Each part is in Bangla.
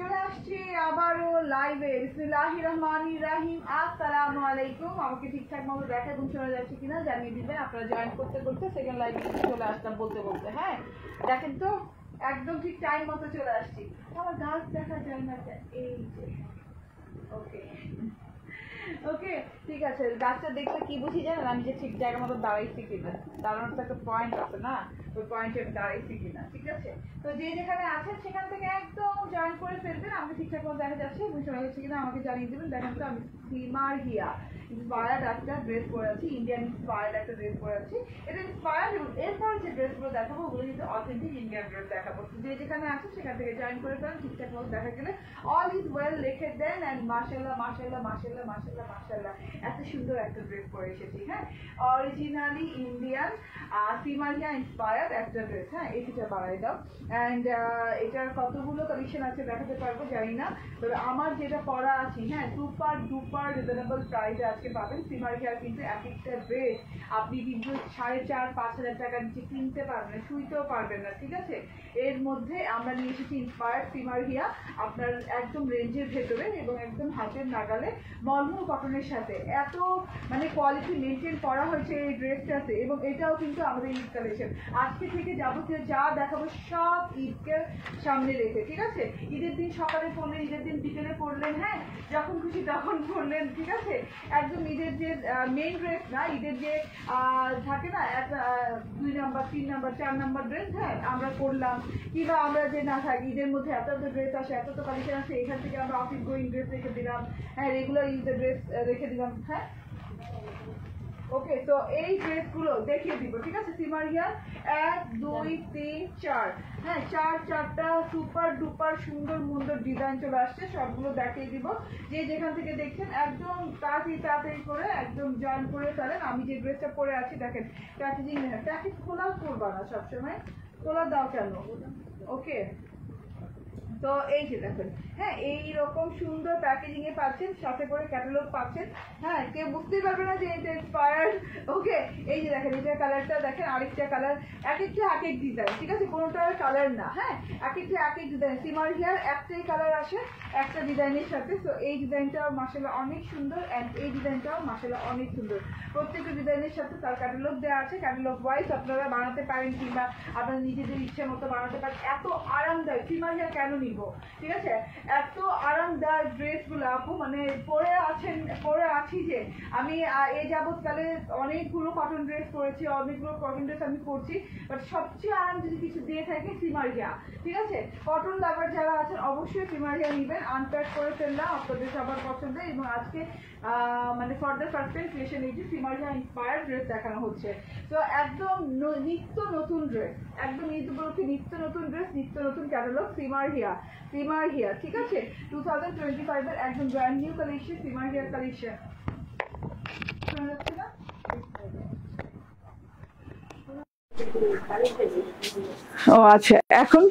চলে আসছি আবারও লাইভে। বিসমিল্লাহির রহমানির রহিম। আসসালামু আলাইকুম। আমাকে ঠিকঠাক মতো দেখা এবং শোনা যাচ্ছে কিনা জানিয়ে দিবেন। আপনারা জয়েন করতে করতে সেকেন্ড লাইভে চলে আসলাম বলতে বলতে। হ্যাঁ দেখেন তো একদম ঠিক টাইম মতো চলে আসছি। আমার গাছ দেখা যায় না, এই যে ওকে ওকে ঠিক আছে। গাছটা দেখলে কি বুঝি জানেন, আমি যে ঠিক জায়গা মতো দাঁড়াইছি কিনা, দাঁড়ানোর তো একটা পয়েন্ট আছে না, ওই পয়েন্টে দাঁড়াইছি কিনা। ঠিক আছে, তো যে যেখানে আছেন সেখান থেকে একদম জয়েন করে ফেলবেন। আমাকে ঠিকঠাক মতো দেখা যাচ্ছে এবং শোনা যাচ্ছে কিনা আমাকে জানিয়ে দেবেন। দেখেন তো আমি সিমারহিয়া ইন্সপায়ার্ড একটা ড্রেস পরে আছি, ইন্ডিয়ান ইন্সপায়ার্ড একটা ড্রেস পরে আছি। এটা ইন্সপায়ার্ড এবং এরপর যে ড্রেসগুলো দেখাবো ওগুলো কিন্তু অথেন্টিক ইন্ডিয়ান ড্রেস দেখাবো। যে যেখানে আছে সেখান থেকে জয়েন করে ফেলেন। ঠিকঠাক মতো দেখা গেলে অল ইজ ওয়েল লিখে দেন। অ্যান্ড মাশাআল্লাহ মাশাআল্লাহ মাশাআল্লাহ মাশাআল্লাহ মাশাআল্লাহ এত সুন্দর একটা ড্রেস পরে এসেছি। হ্যাঁ অরিজিনালি ইন্ডিয়ান সিমারহিয়া ইন্সপায়ার্ড একটা ড্রেস। হ্যাঁ এইটা বাড়াই দাও। অ্যান্ড এটার কতগুলো কালেকশন আছে দেখাতে পারবো জানি না, তবে আমার যেটা পরা আছি হ্যাঁ সুপার ডুপার রিজনেবল প্রাইসে আজকে পাবেন। সিমারহিয়ার কিন্তু এক একটা ড্রেস আপনি কিন্তু 4,500-5,000 টাকার নিচে কিনতে পারবেন না, শুইতেও পারবেন না। ঠিক আছে, এর মধ্যে আমরা নিয়ে এসেছি ইন্সপায়ার্ড সিমারহিয়া আপনার একদম রেঞ্জের ভেতরে এবং একদম হাতের নাগালে মলমল কটনের সাথে এত মানে কোয়ালিটি মেনটেন করা হয়েছে এই ড্রেসটাতে। এবং এটাও কিন্তু আমাদের ঈদ কালেকশন। আজকে থেকে যাবতীয় যা দেখাবো সব ঈদকে সামনে রেখে। ঠিক আছে, ঈদের দিন সকালে পরলেন, ঈদের দিন বিকেলে পরলেন, হ্যাঁ যখন খুশি তখন পরলেন। ঠিক আছে, একদম ঈদের যে মেইন ড্রেস না, ঈদের যে থাকে না একটা 2 নাম্বার 3 নাম্বার 4 নাম্বার ড্রেস, হ্যাঁ আমরা করলাম। কিংবা আমরা যে না থাকি ঈদের মধ্যে এত এত ড্রেস আসে, এত তো কালেকশন আসে, এখান থেকে আমরা অফিস গোয়িং ড্রেস রেখে দিলাম, হ্যাঁ রেগুলার ঈদের ড্রেস রেখে দিলাম। হ্যাঁ ওকে, তো এই ড্রেসগুলো দেখিয়ে দিব। ঠিক আছে, সিমারহিয়ার 1 2 3 4 হ্যাঁ চারটা সুপার ডুপার সুন্দর সুন্দর ডিজাইন চলে আসছে, সবগুলো দেখিয়ে দিব। যে যেখান থেকে দেখছেন একদম তাড়াতাড়ি করে একদম জয়েন করে ফেলেন। আমি যে ড্রেসটা পরে আছি দেখেন প্যাকেজিং, প্যাকেজ খোলা করবা না সবসময়, খোলা দাও কেন? ওকে, তো এই যে দেখেন হ্যাঁ এইরকম সুন্দর প্যাকেজিং এ পাচ্ছেন, সাথে করে ক্যাটালগ পাচ্ছেন। হ্যাঁ কেউ বুঝতেই পারবে না যে এটা ইন্সপায়ার্ড। ওকে, এই যে দেখেন এটা কালারটা দেখেন, আরেকটা কালার, এক একটা এক এক ডিজাইন। ঠিক আছে, কোনোটার কালার না, হ্যাঁ এক একটা এক এক ডিজাইন। সিমারহিয়ার একটাই কালার আসে একটা ডিজাইনের সাথে। তো এই ডিজাইনটাও মাশাআল্লাহ অনেক সুন্দর, অ্যান্ড এই ডিজাইনটাও মাশাআল্লাহ অনেক সুন্দর। প্রত্যেকটা ডিজাইনের সাথে তার ক্যাটালগ দেওয়া আছে, ক্যাটালগ ওয়াইজ আপনারা বানাতে পারেন কিংবা আপনারা নিজেদের ইচ্ছা মতো বানাতে পারেন। এত আরামদায়ক, সিমারহিয়া কেন নিব? ঠিক আছে, এত আরামদায়ক ড্রেসগুলো আপু মানে পরে আছি যে আমি এই যাবৎকালে অনেকগুলো কটন ড্রেস পরেছি, অনেকগুলো কটন ড্রেস আমি পরছি, বাট সবচেয়ে আরাম যদি কিছু দিয়ে থাকে সিমারহিয়া। ঠিক আছে, কটন লাভার যারা আছেন অবশ্যই সিমারহিয়া নেবেন। আনপ্যাক করে ফেললাম আপনাদের সবার পছন্দ। এবং আজকে মানে for the first time creation এই যে সিমারহিয়া ইন্সপায়ার্ড ড্রেস দেখানো হচ্ছে। তো একদম নিত্য নতুন ড্রেস, একদম ঈদ উপলক্ষে নিত্য নতুন ড্রেস, নিত্য নতুন ক্যাটালগ সিমারহিয়া। ঠিক আছে, 2025 এর একদম ব্র্যান্ড নিউ কালেকশন সিমারহিয়ার কালেকশন। শোনা যাচ্ছে না? ও আচ্ছা, এখন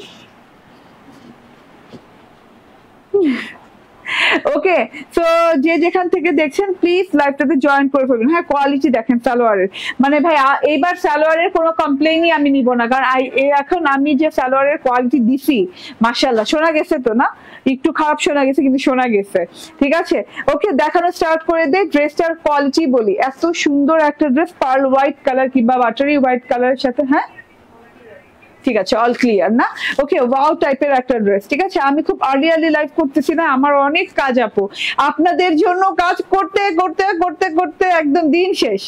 ওকে, তো যে যেখান থেকে দেখছেন প্লিজ লাইভটাতে জয়েন করে ফেলবেন। হ্যাঁ কোয়ালিটি দেখেন সালোয়ারের, মানে ভাই এইবার সালোয়ারের কোনো কমপ্লেইনই আমি নিব না, কারণ এখন আমি যে সালোয়ারের কোয়ালিটি দিছি মাশাআল্লাহ, শোনা গেছে তো না? একটু খারাপ শোনা গেছে কিন্তু শোনা গেছে। ঠিক আছে, ওকে দেখানো স্টার্ট করে দে। ড্রেসটার কোয়ালিটি বলি, এত সুন্দর একটা ড্রেস, পার্ল হোয়াইট কালার কিংবা বাটারি হোয়াইট কালারের সাথে। হ্যাঁ ঠিক আছে, অল ক্লিয়ার না? ওকে, ওয়াও টাইপের একটা ড্রেস। ঠিক আছে, আমি খুব আর্লি লাইভ করতেছি না, আমার অনেক কাজ আপু, আপনাদের জন্য কাজ করতে করতে করতে করতে একদম দিন শেষ,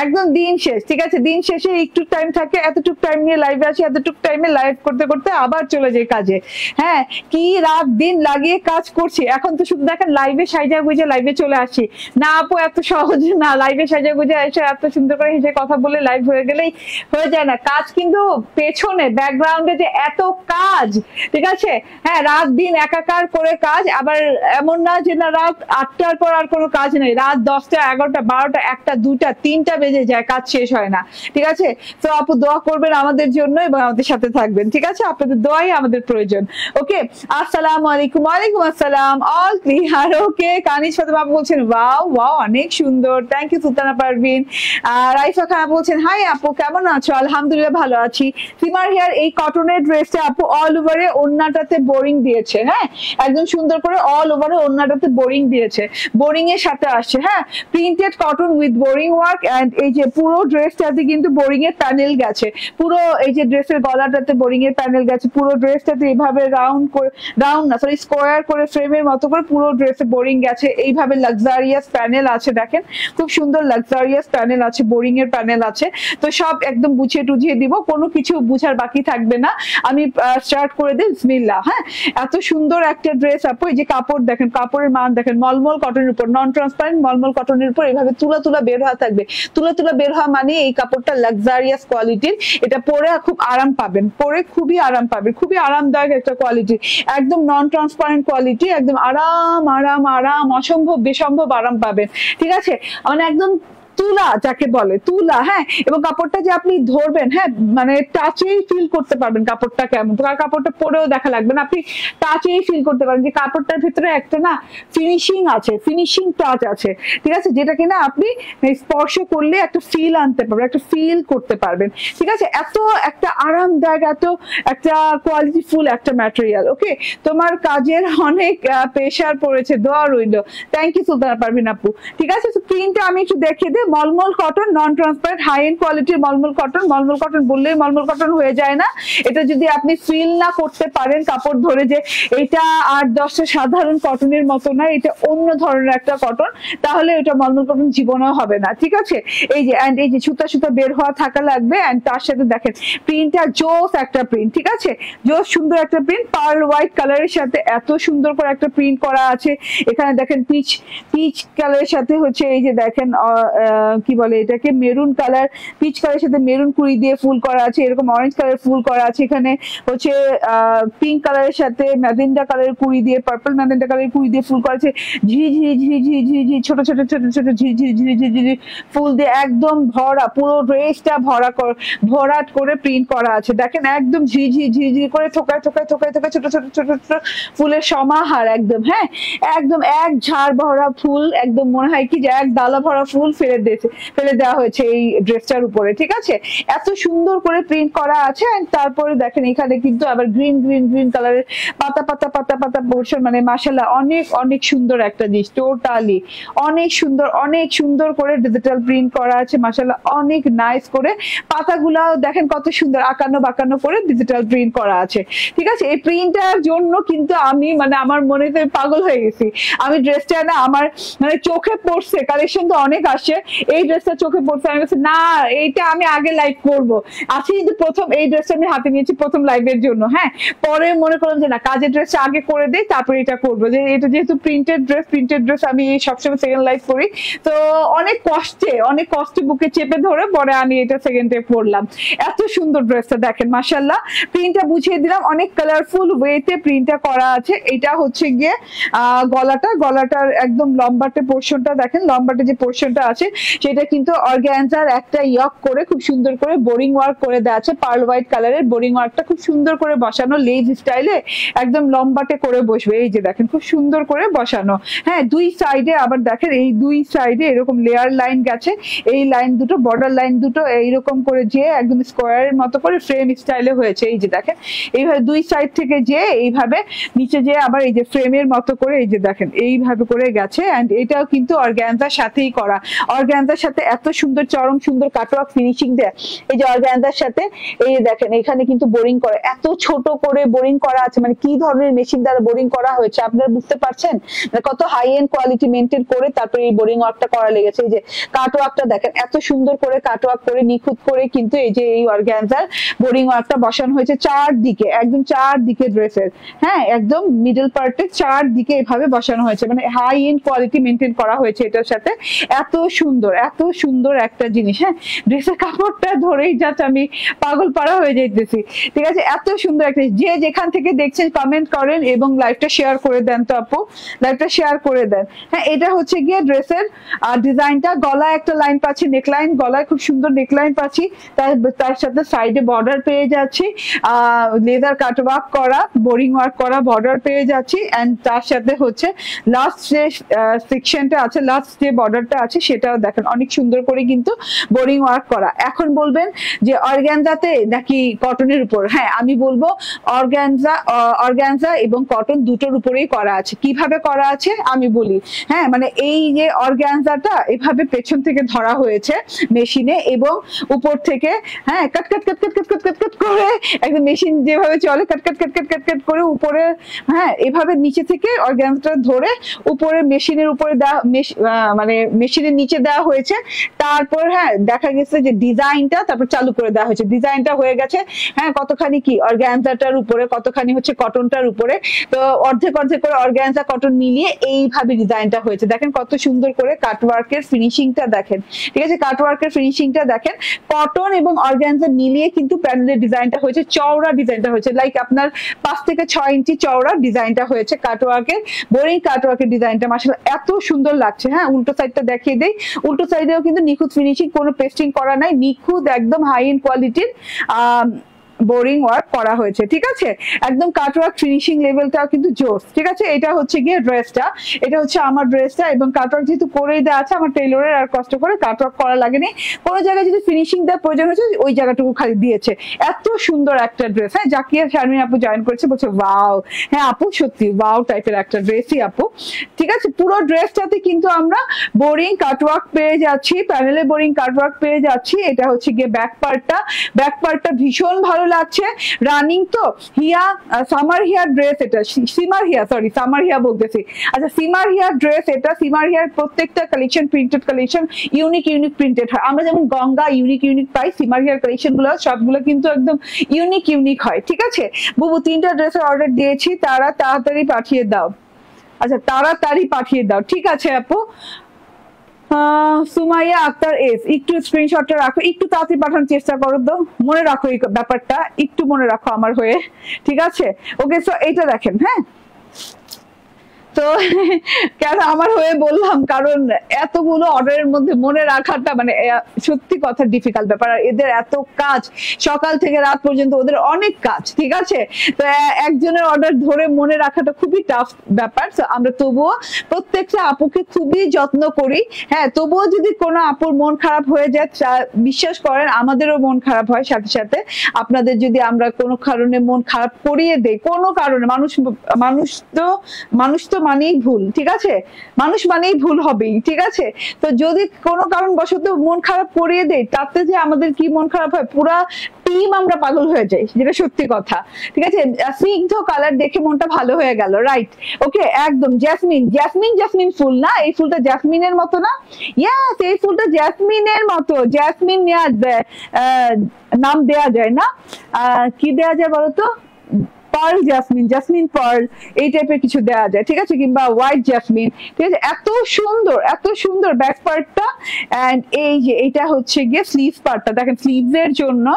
একদম দিন শেষ। ঠিক আছে, দিন শেষে একটু টাইম থাকে, এতটুকু টাইম নিয়ে লাইভে আসি, এতটুকু টাইমে লাইভ করতে করতে আবার চলে যাই কাজে। হ্যাঁ কি রাত দিন লাগিয়ে কাজ করছি, এখন তো শুধু দেখেন লাইভে সাইজা গুজে লাইভে চলে আসি না আপু, এত সহজ না। লাইভে সাইজা গুজে এসে এত সুন্দর করে হেসে কথা বলে লাইভ হয়ে গেলেই হয়ে যায় না, কাজ কিন্তু পেছনে ব্যাকগ্রাউন্ডে যে এত কাজ। ঠিক আছে, হ্যাঁ রাত দিন একাকার করে কাজ, আবার এমন না যে না রাত 8টার পর আর কোনো কাজ নেই, রাত 10টা 11টা 12টা 1টা 2টা 3টা বেজে যায়, কাজ শেষ হয় না। ঠিক আছে, তো আপু দোয়া করবেন আমাদের জন্য এবং আমাদের সাথে থাকবেন। ঠিক আছে, আপনাদের দোয়াই আমাদের প্রয়োজন। ওকে, আসসালামু আলাইকুম। ওয়ালাইকুম আসসালাম। All clear. Okay, Kaniz Fatema আপু বলছেন ওয়াও ওয়াও অনেক সুন্দর, থ্যাংক ইউ সুলতানা পারভিন। রাইফা খান বলছেন হাই আপু কেমন আছো? আলহামদুলিল্লাহ ভালো আছি। সিমার হেয়ার এই কটনের ড্রেসটা আপু অল ওভারে ওন্নাটাতে বোরিং দিয়েছে, হ্যাঁ একদম সুন্দর করে অল ওভারে ওন্নাটাতে বোরিং দিয়েছে, বোরিং এর সাথে আসছে, হ্যাঁ printed cotton with boring work. And এই যে পুরো ড্রেসটাতে কিন্তু বোরিং এর প্যানেল গেছে, পুরো এই যে ড্রেসের গলাটাতে বোরিং এর প্যানেল গেছে, পুরো ড্রেসটাতে এইভাবে রাউন্ড করে, রাউন্ড না সরি স্কোয়ার করে ফ্রেমের মতো করে পুরো ড্রেসে বোরিং গেছে। এইভাবে লাক্সারিয়াস প্যানেল আছে, দেখেন খুব সুন্দর লাক্সারিয়াস প্যানেল আছে, বোরিং এর প্যানেল আছে। তো সব একদম বুঝিয়ে টুঝিয়ে দিব, কোনো কিছু বুঝার বাকি থাকবে না। আমি স্টার্ট করে দিই বিসমিল্লাহ। হ্যাঁ, এত সুন্দর একটা ড্রেস আপু, এই যে কাপড় দেখেন, কাপড়ের মান দেখেন, মলমল কটনের উপর, নন ট্রান্সপারেন্ট মলমল কটনের উপর এইভাবে তুলা তুলা বের হওয়া থাকবে। তুলা তুলা বের হওয়া মানে এই কাপড়টা লাক্সারিয়াস কোয়ালিটির, এটা পরে খুব আরাম পাবেন, পরে খুবই আরাম পাবেন, খুবই আরামদায়ক একটা কোয়ালিটি, একদম নন ট্রান্সপারেন্ট কোয়ালিটি, একদম আরাম আরাম আরাম, অসম্ভব বেসম্ভব আরাম পাবেন। ঠিক আছে, মানে একদম তুলা যাকে বলে, তুলা। হ্যাঁ, এবং কাপড়টা যে আপনি ধরবেন, হ্যাঁ মানে টাচেই ফিল করতে পারবেন কাপড়টা কেমন, কাপড়টা পরেও দেখা লাগবে না, আপনি টাচেই ফিল করতে পারবেন যে কাপড়টার ভিতরে একটা না ফিনিশিং আছে, ফিনিশিং টাচ আছে। ঠিক আছে, যেটা কিনা আপনি স্পর্শ করলে একটা ফিল আনতে পারবেন, একটা ফিল করতে পারবেন। ঠিক আছে, এত একটা আরামদায়ক, এত একটা কোয়ালিটি ফুল একটা ম্যাটেরিয়াল। ওকে, তোমার কাজের অনেক প্রেশার পড়েছে, দোয়া রইল। থ্যাংক ইউ সুলতানা পারভিন আপু। ঠিক আছে, তো প্রিন্টটা আমি একটু দেখিয়ে দিই। Mulmul cotton, non transparent, high end কোয়ালিটির মলমল কটন। মলমল কটন বললেই মলমল কটন হয়ে যায় না, এটা যদি আপনি ফিল না করতে পারেন কাপড় ধরে যে এটা 8-10টা সাধারণ কটনের মতো না, এটা অন্য ধরনের একটা কটন, তাহলে এটা মলমল কটন জীবনেও হবে না। ঠিক আছে, এই যে এন্ড এই যে সুতা সুতা বের হওয়া থাকা লাগবে, এন্ড তার সাথে দেখেন প্রিন্টটা জোস একটা প্রিন্ট। ঠিক আছে, জোস সুন্দর একটা প্রিন্ট, পার্ল হোয়াইট কালারের সাথে এত সুন্দর করে একটা প্রিন্ট করা আছে। এখানে দেখেন পিচ পিচ কালারের সাথে হচ্ছে এই যে দেখেন কি বলে এটাকে, মেরুন কালার, পিচ কালারের সাথে মেরুন কুড়ি দিয়ে ফুল করা আছে, এরকম অরেঞ্জ কালার ফুল করা আছে। এখানে হচ্ছে পিঙ্ক কালারের সাথে ম্যাজেন্টা কালারের কুড়ি দিয়ে, পার্পল ম্যাজেন্টা কালারের কুড়ি দিয়ে ফুল করা আছে। ঝিঝি ঝিঝি ঝিঝি ছোট ছোট ছোট ছোট ঝিঝি ঝিঝি ঝিঝি ফুল দিয়ে একদম ভরা, পুরো ড্রেসটা ভরাট করে প্রিন্ট করা আছে। দেখেন একদম ঝিঝি ঝিঝি করে থোকায় থোকায় থোকায় থোকায় ছোট ছোট ছোট ছোট ফুলের সমাহার একদম। হ্যাঁ, একদম এক ঝাড় ভরা ফুল, একদম মনে হয় কি যে এক ডালা ভরা ফুল ফেলে দেওয়া হয়েছে এই ড্রেসটার উপরে। ঠিক আছে, এত সুন্দর করে প্রিন্ট করা আছে। তারপরে দেখেন এখানে কিন্তু আবার গ্রিন গ্রিন গ্রিন কালারের পাতা পাতা পাতা পাতা পোর্শন, মানে মাশাআল্লাহ অনেক অনেক সুন্দর একটা জিনিস, টোটালি অনেক সুন্দর, অনেক সুন্দর করে ডিজিটাল প্রিন্ট করা আছে মাশাআল্লাহ, অনেক নাইস করে। পাতাগুলাও দেখেন কত সুন্দর আঁকানো বাঁকানো করে ডিজিটাল প্রিন্ট করা আছে। ঠিক আছে, এই প্রিন্টটার জন্য কিন্তু আমি মানে আমার মনে তো পাগল হয়ে গেছি। আমি ড্রেসটা না আমার মানে চোখে পড়ছে, কালেকশন তো অনেক আসছে, এই ড্রেসটা চোখে পড়ছে, আমি বলছি না এইটা আমি আগে লাইভ করবো। আজকে কিন্তু প্রথম এই ড্রেসটা আমি হাতে নিয়েছি প্রথম লাইভের জন্য। হ্যাঁ, পরে মনে করলাম যে না কাজের ড্রেসটা আগে করে দেই, তারপরে এটা করবো, যে এটা যেহেতু প্রিন্টেড ড্রেস আমি সবসময় সেকেন্ড লাইভ করি, তো অনেক কষ্টে বুকে চেপে ধরে পরে আমি এটা সেকেন্ডে পরলাম। এত সুন্দর ড্রেসটা দেখেন মাশাআল্লাহ, প্রিন্টটা বুঝিয়ে দিলাম, অনেক কালারফুল ওয়েতে প্রিন্টটা করা আছে। এটা হচ্ছে গিয়ে গলাটার একদম লম্বাটে পোর্শনটা দেখেন, লম্বাটে যে পোর্শনটা আছে সেটা কিন্তু অর্গানজার একটা ইয়ক করে খুব সুন্দর করে বোরিং ওয়ার্ক করে দেওয়া আছে, পার্ল হোয়াইট কালারের বোরিং ওয়ার্কটা খুব সুন্দর করে বসানো, লেজ স্টাইলে একদম লম্বাটে করে বসবে। এই যে দেখেন খুব সুন্দর করে বসানো। হ্যাঁ, দুই সাইডে আবার দেখেন এই দুই সাইডে এরকম লেয়ার লাইন গেছে, এই লাইন দুটো বর্ডার লাইন দুটো এইরকম করে যে একদম স্কোয়ারের মতো করে ফ্রেম স্টাইলে হয়েছে। এই যে দেখেন এইভাবে দুই সাইড থেকে যে এইভাবে নিচে যে আবার এই যে ফ্রেমের মতো করে এই যে দেখেন এইভাবে করে গেছে। এন্ড এটাও কিন্তু অর্গানজার সাথেই করা, অর্গানজার সাথে এত সুন্দর চরম সুন্দর কাটওয়ার্ক ফিনিশিং দেয়। এই যে অর্গানজার সাথে এই দেখেন এখানে কিন্তু বোরিং করে, এত ছোট করে বোরিং করা আছে, মানে কি ধরনের মেশিন দ্বারা বোরিং করা হয়েছে আপনারা বুঝতে পারছেন, মানে কত হাই এন্ড কোয়ালিটি মেনটেন করে তারপরে এই বোরিং ওয়ার্কটা করা লেগেছে। এই যে কাটওয়ার্কটা দেখেন এত সুন্দর করে কাটওয়ার্ক করে নিখুঁত করে কিন্তু এই যে এই অর্গানজার বোরিং ওয়ার্কটা বসানো হয়েছে চারদিকে, একদম চারদিকে ড্রেসের। হ্যাঁ, একদম মিডল পার্টে চারদিকে এভাবে বসানো হয়েছে, মানে হাই এন্ড কোয়ালিটি মেনটেন করা হয়েছে এটার সাথে। এত সুন্দর সুন্দর একটা জিনিস। হ্যাঁ, ড্রেসের কাপড়টা ধরেই জাস্ট আমি পাগল পাড়া হয়ে যাইতেছি। ঠিক আছে, এত সুন্দর একটা, যে যেখান থেকে দেখছেন কমেন্ট করেন এবং লাইভটা শেয়ার করে দেন। তো আপু লাইভটা শেয়ার করে দেন। হ্যাঁ, এটা হচ্ছে গিয়ে ড্রেসের ডিজাইনটা। গলায় একটা লাইন পাচ্ছি, নেকলাইন, গলায় খুব সুন্দর নেকলাইন পাচ্ছি, তার সাথে সাইডে বর্ডার পেয়ে যাচ্ছি, লেদার কাট ওয়ার্ক করা, বোরিং ওয়ার্ক করা বর্ডার পেয়ে যাচ্ছি। এন্ড তার সাথে হচ্ছে লাস্ট যে সেকশনটা আছে, লাস্ট যে বর্ডারটা আছে সেটাও দেখেন অনেক সুন্দর করে কিন্তু বোরিং ওয়ার্ক করা। এখন বলবেন যে অর্গানজাতে নাকি কটনের উপর? হ্যাঁ, আমি বলবো অর্গানজা এবং কটন দুটোর উপরেই করা আছে। কিভাবে করা আছে আমি বলি। হ্যাঁ, মানে এই যে অর্গানজাটা এভাবে পেছন থেকে ধরা হয়েছে মেশিনে এবং উপর থেকে হ্যাঁ কাট কাট কাট কাট কাট কাট কাট কাট করে একদম মেশিন যেভাবে চলে কাট কাট কাট কাট কাট কাট করে উপরে, হ্যাঁ এভাবে নিচে থেকে অর্গানজাটা ধরে উপরে মেশিনের উপরে দেওয়া, মানে মেশিনের নিচে দেওয়া হয়েছে। তারপর হ্যাঁ দেখা গেছে যে ডিজাইনটা তারপর চালু করে দেওয়া হয়েছে, ডিজাইনটা হয়ে গেছে হ্যাঁ কতখানি কি অর্গানজাটার উপরে, কতখানি হচ্ছে কটনটার উপরে। তো অর্ধেক অর্ধেক করে অর্গানজা কটন মিলিয়ে এইভাবে ডিজাইনটা হয়েছে। দেখেন কত সুন্দর করে কাটওয়ার্কের ফিনিশিংটা দেখেন। ঠিক আছে, কাটওয়ার্কের ফিনিশিংটা দেখেন। কটন এবং অর্গানজা মিলিয়ে কিন্তু প্যানেলের ডিজাইনটা হয়েছে, চওড়া ডিজাইনটা হয়েছে, লাইক আপনার 5 থেকে 6 ইঞ্চি চওড়া ডিজাইনটা হয়েছে কাটওয়ার্কের, বোরিং কাটওয়ার্কের ডিজাইনটা মাশাআল্লাহ এত সুন্দর লাগছে। হ্যাঁ, উল্টো সাইডটা দেখিয়ে দেই। উল্টো সাইডেও কিন্তু নিখুঁত ফিনিশিং, কোনো পেস্টিং করা নাই, নিখুঁত একদম হাই এন্ড কোয়ালিটির বোরিং ওয়ার্ক করা হয়েছে। ঠিক আছে, একদম কাটওয়ার্ক ফিনিশিং লেভেলটাও কিন্তু জোস। ঠিক আছে, এটা হচ্ছে গিয়ে ড্রেসটা, এটা হচ্ছে আমার ড্রেসটা। এবং কাটওয়ার্ক যেহেতু করেই দেওয়া আছে, আমার টেইলরের আর কষ্ট করে কাটওয়ার্ক করা লাগেনি। কোনো জায়গায় যদি ফিনিশিং দেওয়ার প্রয়োজন হয়েছে ওই জায়গাটুকু খালি দিয়েছে। এত সুন্দর একটা ড্রেস। হ্যাঁ, জাকিয়া শারমিন আপু জয়েন করেছে, বলছে ওয়াও। হ্যাঁ আপু, সত্যি ওয়াও টাইপের একটা ড্রেসই আপু। ঠিক আছে, পুরো ড্রেসটাতে কিন্তু আমরা বোরিং কাটওয়ার্ক পেয়ে যাচ্ছি, প্যানেলে বোরিং কাটওয়ার্ক পেয়ে যাচ্ছি। এটা হচ্ছে গিয়ে ব্যাক পার্টটা, ব্যাক পার্টটা ভীষণ ভালো লাগছে। রানিং তো হিয়া, সামার হিয়ার ড্রেস এটা, সিমার হিয়া, সরি সামার হিয়া বলতেছি। আচ্ছা, সিমার হিয়ার ড্রেস এটা। সিমার হিয়ার প্রত্যেকটা collection printed collection, unique unique printed হয়। আমরা যেমন গঙ্গা ইউনিক ইউনিক পাই, সিমার হিয়ার কালেকশন গুলো সবগুলো কিন্তু একদম ইউনিক ইউনিক হয়। ঠিক আছে বুবু, 3টা ড্রেসের অর্ডার দিয়েছি, তারা তাড়াতাড়ি পাঠিয়ে দাও। আচ্ছা, তাড়াতাড়ি পাঠিয়ে দাও। ঠিক আছে আপু। সুমাইয়া আক্তার এস, একটু স্ক্রিনশটটা রাখো, একটু তাড়াতাড়ি পাঠানোর চেষ্টা করো তো, মনে রাখো এই ব্যাপারটা, একটু মনে রাখো আমার হয়ে। ঠিক আছে, ওকে। সো এইটা দেখেন। হ্যাঁ, তো কেন আমার হয়ে বললাম, কারণ এতগুলো অর্ডারের মধ্যে মনে রাখাটা মানে সত্যি কথা ডিফিকাল্ট ব্যাপার। আর এদের এত কাজ, সকাল থেকে রাত পর্যন্ত ওদের অনেক কাজ। ঠিক আছে, তো একজনের অর্ডার ধরে মনে রাখাটা খুবই টাফ ব্যাপার। তো আমরা তবুও প্রত্যেকটা আপুকে খুবই যত্ন করি। হ্যাঁ, তবুও যদি কোনো আপুর মন খারাপ হয়ে যায়, বিশ্বাস করেন আমাদেরও মন খারাপ হয় সাথে সাথে। আপনাদের যদি আমরা কোনো কারণে মন খারাপ করিয়ে দেই, কোনো কারণে, মানুষ তো মানেই ভুল। ঠিক আছে, মানুষ মানেই ভুল হবেই। ঠিক আছে, তো যদি কোনো কারণবশত মন খারাপ করিয়ে দেয়, তাতে যে আমাদের কি মন খারাপ হয়, পুরা টিম আমরা পাগল হয়ে যাই, যেটা সত্যি কথা। ঠিক আছে, স্নিগ্ধ কালার দেখে মনটা ভালো হয়ে গেল, রাইট। ওকে, একদম জেসমিন, জেসমিন ফুল না? এই ফুলটা জেসমিনের মতো না? ইয়াস, এই ফুলটা জেসমিনের মতো। জেসমিন নাম দেয়া যায় না? কি দেয়া যায় বলতো? পার্ল জাসমিন, জাসমিন পার্ল, এই টাইপের কিছু দেওয়া যায়। ঠিক আছে, কিংবা হোয়াইট জাসমিন। ঠিক আছে, এত সুন্দর ব্যাক পার্টটা। এন্ড এই যে এটা হচ্ছে গিয়ে স্লিভ পার্টটা দেখেন। স্লিভস এর জন্য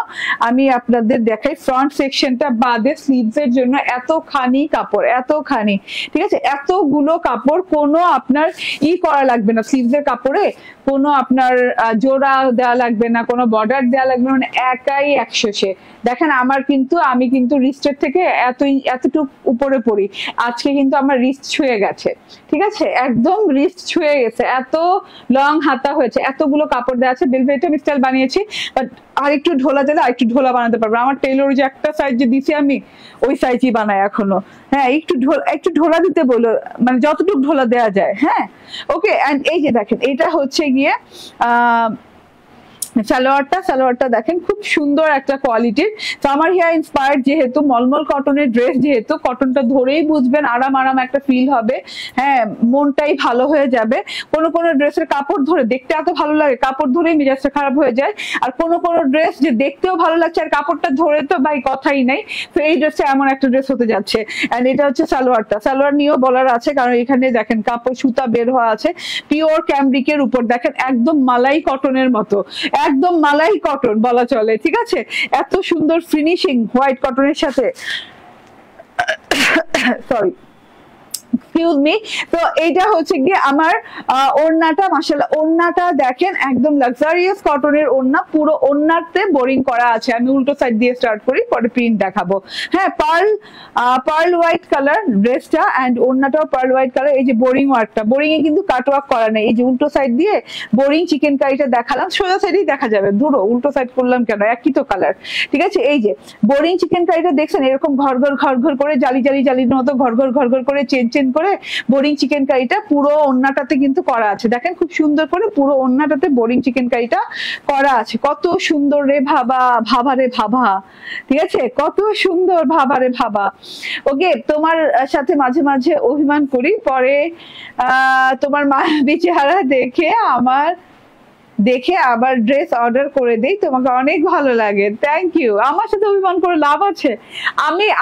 আমি আপনাদের দেখাই, ফ্রন্ট সেকশনটা বাদে স্লিভস এর জন্য এতখানি কাপড়, এতখানি। ঠিক আছে, এতগুলো কাপড়, কোনো আপনার করা লাগবে না স্লিভস এর কাপড়ে, কোনো আপনার জোড়া দেওয়া লাগবে না, কোনো বর্ডার দেওয়া লাগবে না, মানে একাই 100 দেখেন আমার কিন্তু, আমি কিন্তু রিস্টের থেকে এতটুকু উপরে পড়ি। আজকে কিন্তু আমার রিস্ট ছুঁয়ে গেছে। ঠিক আছে, একদম রিস্ট ছুঁয়ে গেছে, এত লং হাতা হয়েছে, এতগুলো কাপড় দেওয়া আছে। বেলভেটে স্টাইল বানিয়েছি, বাট আর একটু ঢোলা দিলে আর একটু ঢোলা বানাতে পারবো। আমার টেইলর যে একটা সাইজ যে দিছি আমি, ওই সাইজই বানাই এখনো। হ্যাঁ, একটু ঢোলা দিতে বলো, মানে যতটুকু ঢোলা দেওয়া যায়। হ্যাঁ, ওকে। এন্ড এই যে দেখেন, এটা হচ্ছে গিয়ে সালোয়ারটা দেখেন খুব সুন্দর একটা কোয়ালিটির, সামার হেয়ার ইন্সপায়ার্ড, যেহেতু মলমল কটনের ড্রেস, যেহেতু কটনটা ধরেই বুঝবেন আরাম আরাম একটা ফিল হবে। হ্যাঁ, মনটাই ভালো হয়ে যাবে। কোনো কোনো ড্রেসের কাপড় ধরে দেখতে এত ভালো লাগে, কাপড় ধরেই মেজাজটা খারাপ হয়ে যায়। আর কোনো কোনো ড্রেস যে দেখতেও ভালো লাগছে আর কাপড়টা ধরে তো ভাই কথাই নাই। তো এই ড্রেসটা এমন একটা ড্রেস হতে যাচ্ছে। এন্ড এটা হচ্ছে সালোয়ার নিয়েও বলার আছে, কারণ এখানে দেখেন কাপড় সুতা বের হওয়া আছে, পিওর ক্যামব্রিকের উপর দেখেন একদম মালাই কটনের মতো, একদম মালাই কটন বলা চলে, ঠিক আছে। এত সুন্দর ফিনিশিং হোয়াইট কটনের সাথে, সরি এক্সকিউজ মি। তো এইটা হচ্ছে গিয়ে আমার ওড়নাটা, মাশাআল্লাহ ওড়নাটা দেখেন একদম লাক্সারিয়াস কটনের ওড়না, পুরো ওড়নাতে বোরিং করা আছে। আমি উল্টো সাইড দিয়ে স্টার্ট করি, পরে প্রিন্ট দেখাবো। হ্যাঁ, পার্ল হোয়াইট কালার ড্রেসটা, এন্ড ওড়নাটাও পার্ল হোয়াইট কালার। এই যে বোরিং ওয়ার্কটা, বোরিং এ কিন্তু কাট ওয়ার্ক করা নেই। এই যে উল্টো সাইড দিয়ে বোরিং চিকেন কারিটা দেখালাম, সোজা সাইডেই দেখা যাবে, ধরো উল্টো সাইড করলাম কেন, একই তো কালার, ঠিক আছে। এই যে বোরিং চিকেন কারিটা দেখছেন, এরকম ঘর ঘর করে জালির মতো ঘর ঘর করে চেন করে বোরিং চিকেন কারিটা পুরো ওড়নাটাতে কিন্তু করা আছে। দেখেন খুব সুন্দর করে পুরো ওড়নাটাতে বোরিং চিকেন কারিটা করা আছে। কত সুন্দর রে ভাবা রে ভাবা, ঠিক আছে, কত সুন্দর ভাবা রে ভাবা। ওকে, তোমার সাথে মাঝে মাঝে অভিমান করি, পরে তোমার মায়াবী চেহারা দেখে আবার ড্রেস অর্ডার করে দেই, তোমাকে অনেক ভালো লাগে। Thank you. আমার সাথে অভিমান করে লাভ আছে?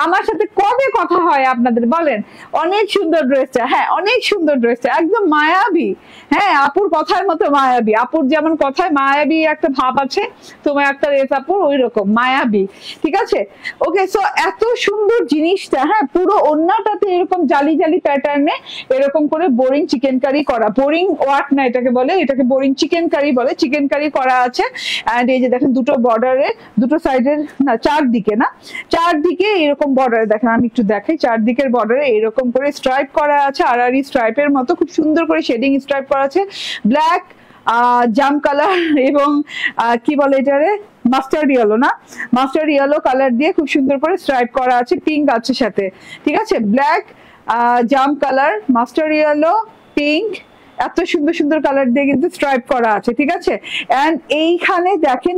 আমার সাথে কবে কথা হয় আপনাদের বলেন? অনেক সুন্দর ড্রেসটা, হ্যাঁ অনেক সুন্দর ড্রেসটা, একদম মায়াবী। হ্যাঁ, আপুর কথার মতো মায়াবী, আপুর যেমন কথায় মায়াবী একটা ভাব আছে, তোমার একটা রেস আপুর ওই রকম মায়াবী, ঠিক আছে। ওকে, সো এত সুন্দর জিনিসটা, হ্যাঁ পুরো ওড়নাটাতে এরকম জালি প্যাটার্নে এরকম করে বোরিং চিকেন কারি করা, বোরিং ওয়ার্ক না এটাকে বলে, এটাকে বোরিং চিকেন কারি বলে, চিকেন কারি করা আছে। এন্ড এই যে দেখেন দুটো বর্ডারে, দুটো সাইডের না চারদিকে এরকম বর্ডারে, দেখেন আমি একটু দেখাই, চারদিকের বর্ডারে এরকম করে স্ট্রাইপ করা আছে, আড়াআড়ি স্ট্রাইপের মতো খুব সুন্দর করে শেডিং স্ট্রাইপ করা আছে। ব্ল্যাক জাম কালার এবং কি বলে এটারে, মাস্টার্ড ইয়েলো কালার দিয়ে খুব সুন্দর করে স্ট্রাইপ করা আছে, পিঙ্ক আছে সাথে, ঠিক আছে। ব্ল্যাক জাম কালার, মাস্টার্ড ইয়েলো, পিঙ্ক, এত সুন্দর সুন্দর কালার দিয়ে কিন্তু স্ট্রাইপ করা আছে, ঠিক আছে। এন্ড এইখানে দেখেন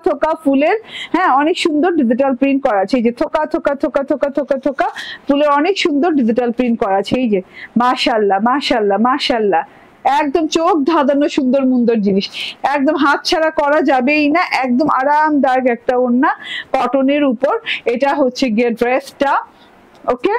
থোকা ফুলের, হ্যাঁ অনেক সুন্দর ডিজিটাল প্রিন্ট করা আছে। এই যে থোকা ফুলের অনেক সুন্দর ডিজিটাল প্রিন্ট করা আছে। এই যে মাশাআল্লাহ, একদম চোখ ধাঁধানো সুন্দর জিনিস, একদম হাত ছাড়া করা যাবেই না, একদম আরামদায়ক একটা ওড়না কটনের উপর। এটা হচ্ছে গিয়ে ড্রেসটা, ওকে।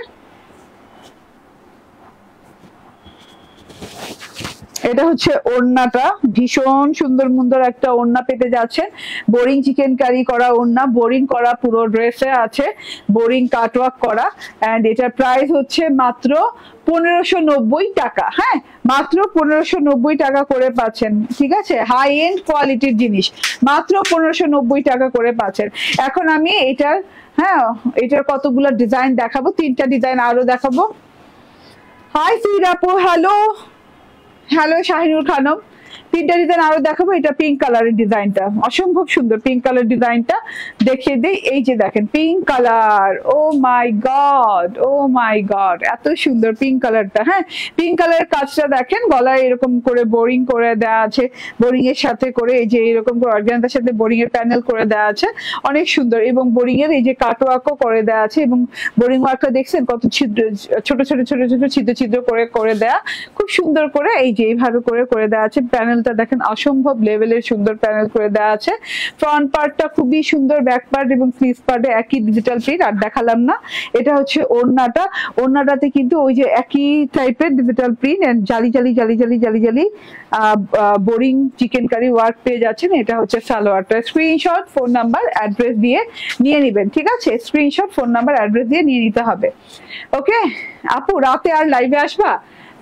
এটা হচ্ছে ওড়নাটা, ভীষণ সুন্দর একটা ওড়না পেতে যাচ্ছেন। বোরিং চিকেন কারি করা ওড়না, বোরিং করা পুরো ড্রেসে আছে, বোরিং কাটওয়ার্ক করা। এন্ড এটার প্রাইস হচ্ছে মাত্র 1590 টাকা। হ্যাঁ, মাত্র 1590 টাকা করে পাচ্ছেন, ঠিক আছে। হাই এন্ড কোয়ালিটির জিনিস মাত্র 1590 টাকা করে পাচ্ছেন। এখন আমি এটার কতগুলো ডিজাইন দেখাবো, 3টা ডিজাইন আরো দেখাবো। হাই সুইট আপু, হ্যালো শাহিনুর খানম, 3টা ডিজাইন আরো দেখাবো। এটা পিঙ্ক কালারের ডিজাইনটা অসম্ভব সুন্দর, পিঙ্ক কালার ডিজাইনটা দেখিয়ে দিই। এই যে দেখেন পিঙ্ক কালার, ও মাই গড এত সুন্দর পিঙ্ক কালারটা। হ্যাঁ, পিঙ্ক কালারের কাজটা দেখেন, গলায় এরকম করে বোরিং করে দেওয়া আছে, বোরিং এর সাথে করে এই যে এরকম করে অর্গানজার সাথে বোরিং এর প্যানেল করে দেওয়া আছে, অনেক সুন্দর। এবং বোরিং এর এই যে কাটওয়ার্কও করে দেওয়া আছে, এবং বোরিং ওয়ার্কটা দেখছেন কত ছিদ্র, ছোট ছিদ্র করে দেয়া, খুব সুন্দর করে এই যে এইভাবে করে দেওয়া আছে। প্যানেলটা দেখেন অসম্ভব লেভেলের সুন্দর প্যানেল করে দেওয়া আছে। ফ্রন্ট পার্টটা খুবই সুন্দর, ব্যাক পার্ট এবং স্লিভ পার্টে একই ডিজিটাল প্রিন্ট, আর দেখালাম না। এটা হচ্ছে ওড়নাটাতে কিন্তু ওই যে একই টাইপের ডিজিটাল প্রিন্ট এন্ড জালি বোরিং চিকেন কারি ওয়ার্ক পেয়ে যাচ্ছেন। এটা হচ্ছে সালোয়ারটা। স্ক্রিনশট, ফোন নাম্বার, অ্যাড্রেস দিয়ে নিয়ে নেবেন, ঠিক আছে। স্ক্রিনশট, ফোন নাম্বার, অ্যাড্রেস দিয়ে নিয়ে নিতে হবে। ওকে আপু, রাতে আর লাইভে আসবা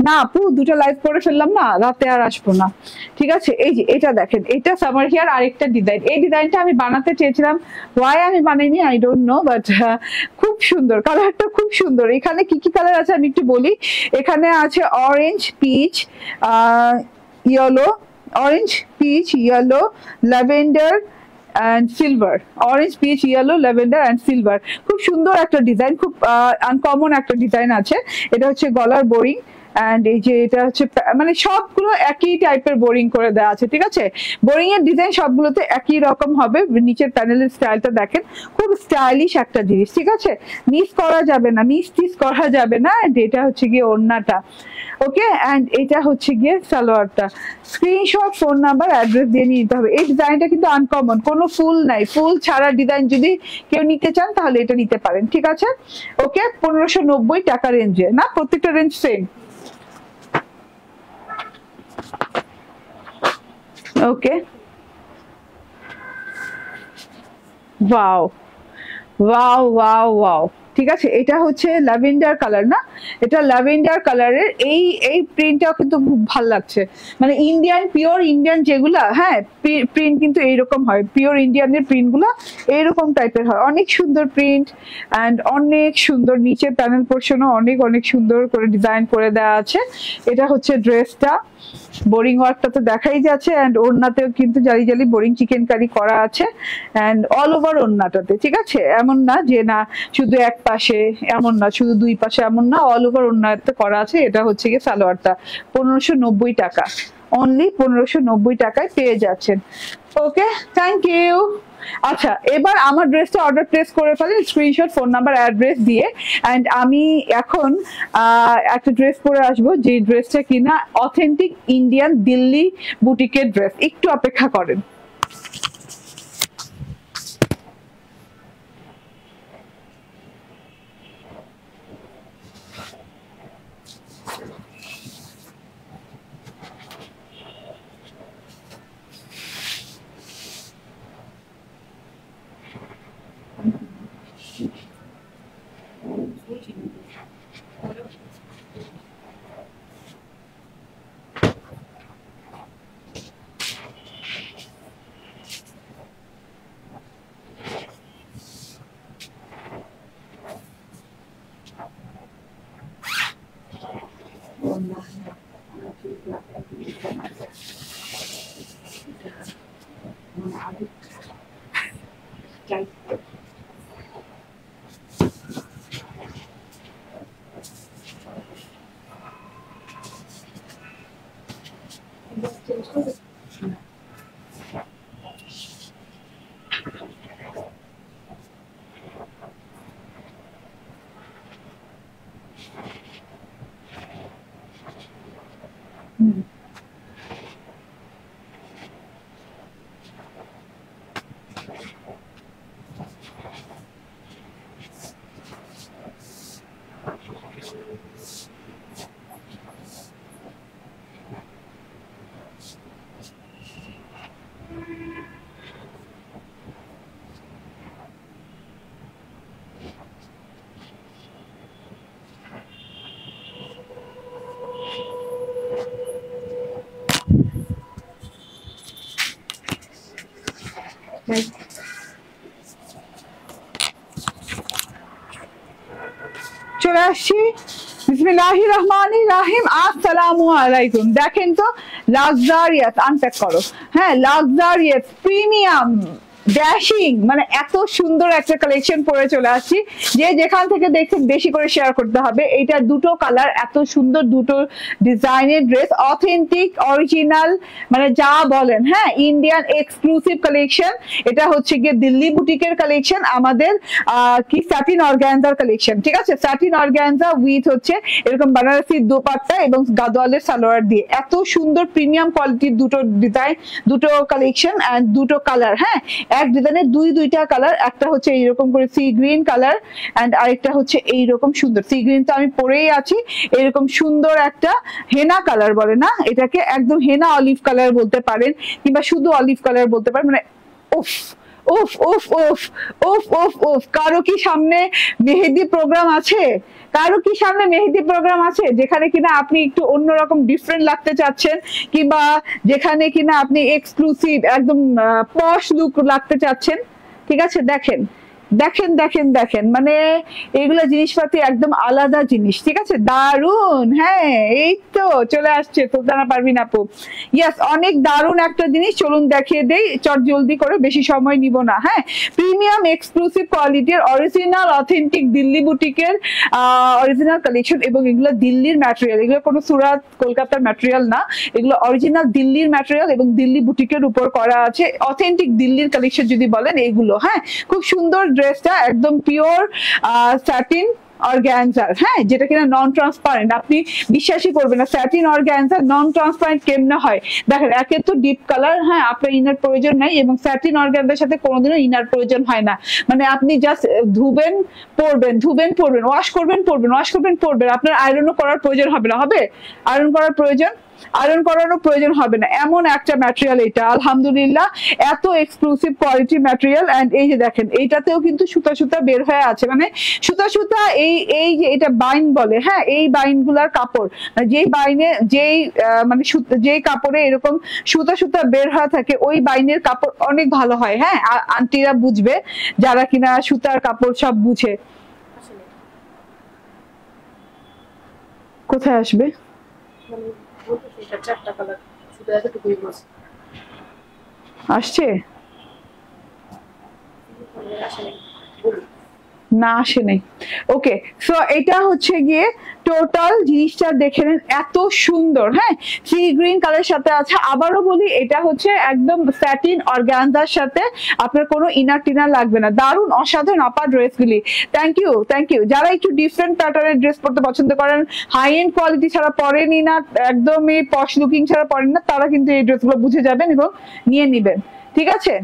না? আপু 2টা লাইভ করে ফেললাম না, রাতে আর আসবো না, ঠিক আছে। এই যে এটা দেখেন, এটা সামার হেয়ার আরেকটা ডিজাইন। এই ডিজাইনটা আমি বানাতে চেয়েছিলাম, ওয়াই আমি বানাইনি আই ডোন্ট নো, বাট খুব সুন্দর, কালারটা খুব সুন্দর। এখানে কি কালার আছে আমি একটু বলি। এখানে আছে orange, peach, yellow, lavender and silver, orange, peach, yellow, lavender and silver। খুব সুন্দর একটা ডিজাইন, খুব আনকমন একটা ডিজাইন আছে। এটা হচ্ছে গলার বোরিং, অ্যান্ড এই যে এটা হচ্ছে মানে সবগুলো একই টাইপের বোরিং করে দেওয়া আছে, ঠিক আছে। বোরিং এর ডিজাইন সবগুলোতে একই রকম হবে। নিচের প্যানেলের স্টাইলটা দেখেন, খুব স্টাইলিশ একটা জিনিস, ঠিক আছে, মিস করা যাবে না, মিস টিস করা যাবে না। এটা হচ্ছে গিয়ে ওড়নাটা, ওকে। অ্যান্ড এটা হচ্ছে গিয়ে সালোয়ারটা। স্ক্রিনশট, ফোন নাম্বার, অ্যাড্রেস দিয়ে নিতে হবে। এই ডিজাইনটা কিন্তু আনকমন, কোনো ফুল নাই, ফুল ছাড়া ডিজাইন যদি কেউ নিতে চান তাহলে এটা নিতে পারেন, ঠিক আছে। ওকে, 1590 টাকা রেঞ্জে না, প্রত্যেকটা রেঞ্জ সেম। ওকে, ওয়াও ওয়াও ওয়াও ওয়াও, ঠিক আছে। এটা হচ্ছে ল্যাভেন্ডার কালার না, এটা ল্যাভেন্ডার কালারের। এই এই প্রিন্টটাও কিন্তু খুব ভালো লাগছে, মানে ইন্ডিয়ান, পিওর ইন্ডিয়ান যেগুলা, হ্যাঁ, প্রিন্ট কিন্তু এইরকম হয়, পিওর ইন্ডিয়ানের প্রিন্টগুলো এইরকম টাইপের হয়, অনেক সুন্দর প্রিন্ট অ্যান্ড অনেক সুন্দর। নিচের প্যানেল পোর্শনও অনেক অনেক সুন্দর করে ডিজাইন করে দেওয়া আছে। এটা হচ্ছে ড্রেসটা, বোরিং ওয়ার্কটা তো দেখাই যাচ্ছে, অ্যান্ড ওড়নাতেও কিন্তু জালি জালি বোরিং চিকেন কারি করা আছে, অ্যান্ড অল ওভার ওড়নাটাতে, ঠিক আছে। এমন না যে না শুধু এক পাশে, এমন না শুধু দুই পাশে, এমন না, অল ওভার ওড়নাতে করা আছে। এটা হচ্ছে গিয়ে সালোয়ারটা, 1590 টাকা, অনলি 1590 টাকায় পেয়ে যাচ্ছেন। ওকে, থ্যাংক ইউ। আচ্ছা, এবার আমার ড্রেসটা অর্ডার প্লেস করে ফেলেন স্ক্রিনশট, ফোন নাম্বার, অ্যাড্রেস দিয়ে। অ্যান্ড আমি এখন একটা ড্রেস পরে আসবো, যে ড্রেসটা কিনা অথেন্টিক ইন্ডিয়ান দিল্লি বুটিকের ড্রেস। একটু অপেক্ষা করেন। চলে আসছি। বিসমিল্লাহির রহমানির রহিম। আসসালামু আলাইকুম। দেখেন তো, লাক্সারিয়াস, আনপ্যাক করো, হ্যাঁ, লাক্সারিয়াস প্রিমিয়াম ড্যাশিং, মানে এত সুন্দর একটা কালেকশন পরে চলে আসছি। যে যেখান থেকে দেখছেন বেশি করে শেয়ার করতে হবে। এইটা দুটো কালার, এত সুন্দর দুটো ডিজাইনের ড্রেস, অথেন্টিক অরিজিনাল, মানে যা বলেন, হ্যাঁ, ইন্ডিয়ান এক্সক্লুসিভ কালেকশন। এটা হচ্ছে গিয়ে দিল্লি বুটিকের কালেকশন, আমাদের কি স্যাটিন অর্গানজার কালেকশন, ঠিক আছে। স্যাটিন অর্গানজা উইথ হচ্ছে এরকম বানারসি দোপাট্টা এবং গাদোয়ালের সালোয়ার দিয়ে, এত সুন্দর প্রিমিয়াম কোয়ালিটির দুটো ডিজাইন, দুটো কালেকশন অ্যান্ড দুটো কালার, হ্যাঁ, এক ডিজাইনের দুইটা কালার। একটা হচ্ছে এইরকম করে সি গ্রিন কালার অ্যান্ড আরেকটা হচ্ছে এইরকম সুন্দর সি গ্রিন, তো আমি পরেই আছি। এরকম সুন্দর একটা হেনা কালার বলে না এটাকে, একদম হেনা অলিভ কালার বলতে পারেন, কিংবা শুধু অলিভ কালার বলতে পারেন, মানে উফ উফ উফ উফ উফ উফ উফ। কারো কি সামনে মেহেদি প্রোগ্রাম আছে? কারো কি সামনে মেহেদি প্রোগ্রাম আছে যেখানে কিনা আপনি একটু অন্যরকম ডিফারেন্ট লাগতে চাচ্ছেন, কিংবা যেখানে কিনা আপনি এক্সক্লুসিভ একদম পশ লুক লাগতে চাচ্ছেন? ঠিক আছে, দেখেন দেখেন দেখেন দেখেন, মানে এগুলা জিনিসপাতি একদম আলাদা জিনিস, ঠিক আছে, দারুন। হ্যাঁ এই তো চলে আসছে সুলতানা পারভিন আপু, ইয়েস অনেক দারুন একটা জিনিস, চলুন দেখিয়ে দেই চট জলদি করে, বেশি সময় নিব না। হ্যাঁ, প্রিমিয়াম এক্সক্লুসিভ কোয়ালিটির অরিজিনাল অথেন্টিক দিল্লি বুটিকের অরিজিনাল কালেকশন, এবং এগুলো দিল্লির ম্যাটেরিয়াল, এগুলো কোনো সুরাত কলকাতার ম্যাটেরিয়াল না, এগুলো অরিজিনাল দিল্লির ম্যাটেরিয়াল এবং দিল্লি বুটিকের উপর করা আছে, অথেন্টিক দিল্লির কালেকশন যদি বলেন এগুলো। হ্যাঁ, খুব সুন্দর ড্রেসটা, একদম পিওর স্যাটিন অর্গানজার, হ্যাঁ, যেটা কিনা নন ট্রান্সপারেন্ট, আপনি বিশ্বাসই করবেন না স্যাটিন অর্গানজার নন ট্রান্সপারেন্ট কেমনে হয়। দেখেন একে তো ডিপ কালার, হ্যাঁ আপনার ইনার প্রয়োজন নাই, এবং স্যাটিন অর্গানজার সাথে কোনোদিনও ইনার প্রয়োজন হয় না, মানে আপনি জাস্ট ধুবেন পরবেন, ধুবেন পরবেন, ওয়াশ করবেন পরবেন, ওয়াশ করবেন পরবেন, আপনার আয়রনও করার প্রয়োজন হবে না। হবে আয়রন করার প্রয়োজন, আয়রন করারও প্রয়োজন হবে না, এমন একটা ম্যাটেরিয়াল এটা, আলহামদুলিল্লাহ এত এক্সক্লুসিভ কোয়ালিটি ম্যাটেরিয়াল। এন্ড এই যে দেখেন এইটাতেও কিন্তু সুতা সুতা বের হয়ে আছে, মানে সুতা সুতা এই এই যে এটা বাইন বলে, হ্যাঁ এই বাইন গুলার কাপড়, যেই বাইনে যেই মানে যেই কাপড়ে এরকম সুতা সুতা বের হয়ে থাকে ওই বাইনের কাপড় অনেক ভালো হয়। হ্যাঁ, আন্টিরা বুঝবে যারা কিনা সুতার কাপড় সব বুঝে। কোথায় আসবে আসছে না, আসে নাই। ওকে, সো এটা হচ্ছে গিয়ে টোটাল জিনিসটা দেখে নেন, এত সুন্দর। হ্যাঁ, সি গ্রিন কালারের সাথে আছে, আবারও বলি এটা হচ্ছে একদম স্যাটিন অর্গানজার সাথে, আপনার কোনো ইনার টিনার লাগবে না। দারুন অসাধারণ আপা ড্রেসগুলি, থ্যাংক ইউ থ্যাংক ইউ। যারা একটু ডিফারেন্ট প্যাটার্নের ড্রেস পরতে পছন্দ করেন, হাই এন্ড কোয়ালিটি ছাড়া পরেনি না, একদমই পশ লুকিং ছাড়া পরেন না, তারা কিন্তু এই ড্রেসগুলো বুঝে যাবেন এবং নিয়ে নিবেন, ঠিক আছে।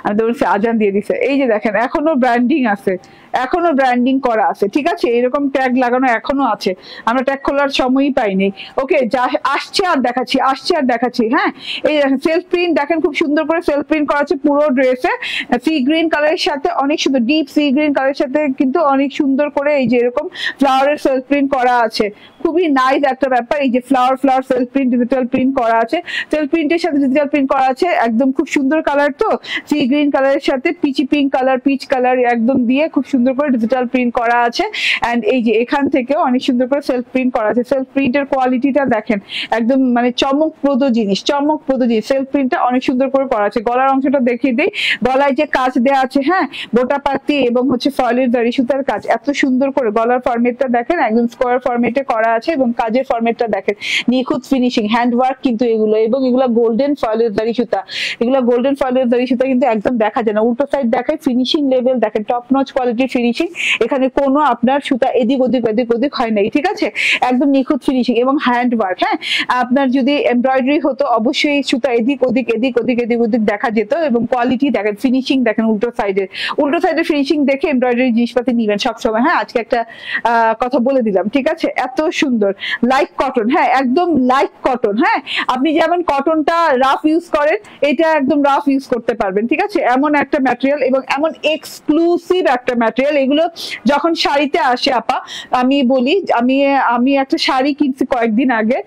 আমি তো বলছি আজান দিয়ে দিছে, এই যে দেখেন এখনো ব্র্যান্ডিং আছে, এখনো ব্র্যান্ডিং করা আছে, ঠিক আছে, এরকম ট্যাগ লাগানো এখনো আছে, আমরা ট্যাগ খোলার সময়ই পাইনি। ওকে, যা আসছে আর দেখাচ্ছি, আসছে আর দেখাচ্ছি। হ্যাঁ, এই দেখেন সেলফ প্রিন্ট, দেখেন খুব সুন্দর করে সেলফ প্রিন্ট করা আছে পুরো ড্রেসে, সি গ্রিন কালারের সাথে অনেক সুন্দর, ডিপ সি গ্রিন কালারের সাথে কিন্তু অনেক সুন্দর করে এই যে এরকম ফ্লাওয়ারের সেলফ প্রিন্ট করা আছে, খুবই নাইস একটা ব্যাপার। এই যে flower flower self print, digital print করা আছে, সেলফ প্রিন্টের সাথে ডিজিটাল প্রিন্ট করা আছে, একদম খুব সুন্দর কালার, তো সি গ্রিন কালারের সাথে peachy pink colour, peach colour একদম দিয়ে খুব সুন্দর করে ডিজিটাল প্রিন্ট করা আছে। এন্ড এই যে এখান থেকেও অনেক সুন্দর করে সেলফ প্রিন্ট করা আছে, সেলফ প্রিন্টের কোয়ালিটিটা দেখেন একদম মানে চমকপ্রদ জিনিস, চমকপ্রদ জিনিস, সেলফ প্রিন্টটা অনেক সুন্দর করে করা আছে। গলার অংশটা দেখিয়ে দিই, গলায় যে কাজ দেওয়া আছে, হ্যাঁ গোটা পাতি এবং হচ্ছে ফয়েলের দাড়ি সুতার কাজ, এত সুন্দর করে গলার ফরম্যাটটা দেখেন একদম স্কোয়ার ফরম্যাটে করা আছে, এবং কাজের ফরম্যাটটা দেখেন নিখুঁত ফিনিশিং, হ্যান্ড ওয়ার্ক কিন্তু এগুলো, এবং এগুলো গোল্ডেন ফয়েলের দাড়ি সুতা, এগুলো গোল্ডেন ফয়েলের দাড়ি সুতা কিন্তু একদম দেখা যায় না, উল্টো সাইড দেখায় ফিনিশিং লেভেল দেখেন, টপ নচ কোয়ালিটির ফিনিশিং, এখানে কোনো আপনার সুতা এদিক ওদিক এদিক ওদিক হয় নাই, ঠিক আছে, একদম নিখুঁত ফিনিশিং এবং হ্যান্ড ওয়ার্ক। হ্যাঁ, আপনার যদি এমব্রয়ডারি হতো অবশ্যই সুতা এদিক ওদিক এদিক ওদিক এদিক ওদিক দেখা যেত, এবং কোয়ালিটি দেখেন, ফিনিশিং দেখেন, উল্টো সাইডের ফিনিশিং দেখে এমব্রয়ডারি জিনিসপাতি নিবেন সবসময়। হ্যাঁ, আজকে একটা কথা বলে দিলাম, ঠিক আছে, এত সুন্দর লাইট কটন, হ্যাঁ একদম লাইট কটন। হ্যাঁ, আপনি যেমন কটনটা রাফ ইউজ করেন, এটা একদম রাফ ইউজ করতে পারবেন, ঠিক আছে, এমন একটা ম্যাটেরিয়াল এবং এমন এক্সক্লুসিভ একটা ম্যাটেরিয়াল। এগুলো যখন শাড়িতে আসে আপা, আমি বলি আমি একটা শাড়ি কিনছি কয়েকদিন আগে,